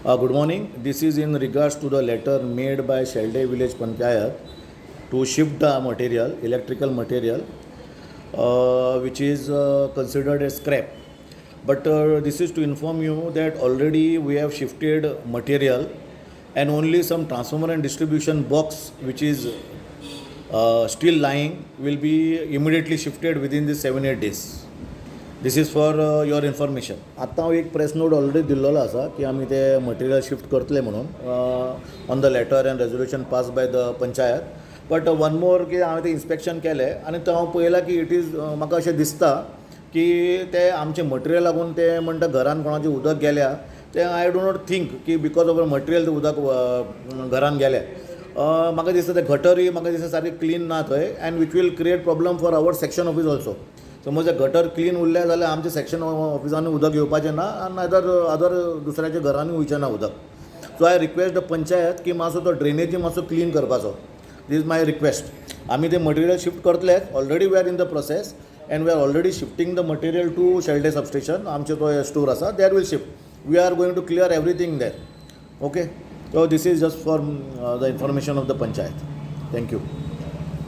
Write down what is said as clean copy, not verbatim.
Good morning. This is in regards to the letter made by Xeldem Village Panchayat to shift the material, electrical material, which is considered as scrap. But this is to inform you that already we have shifted material, and only some transformer and distribution box which is still lying will be immediately shifted within the 7-8 days. This is for your information. आता हांव एक press note already दिल्लोलो आसा की आमी ते material shift करतले म्हणून on the letter and resolution pass by the panchayat. But one more की हांवें ते इन्स्पेक्शन केलें आनी तो हांव पळयलां की इट इज म्हाका अशें दिसता की ते आमचे मटेरियल लागून ते म्हणटा घरान कोणाचें उदक गेल्या ते आय डो नॉट थिंक की बिकॉज ऑफ मटेरियल ते उदक घरान गेलें. म्हाका दिसता ते गटरूय म्हाका दिसता सारके क्लीन ना थंय and which will create problem for our section office also. समज गटर क्लीन उरले जाल्यार आमच्या सेक्शन ऑफिसांनी उदक येवपाचें ना आनी नायदर अदर दुसऱ्याच्या घरांनी वयचें ना उदक. So I request the panchayat की मातसो तो ड्रेनेजी मातसो क्लीन करपाचो. This is my request. आमी ते मटेरियल शिफ्ट करतले. Already we are in the process and we are already shifting the material to Shelde substation. आमचे तो स्टोर आसा there will shift. We are going to clear everything there. Okay. So this is just for the information of the panchayat. Thank you.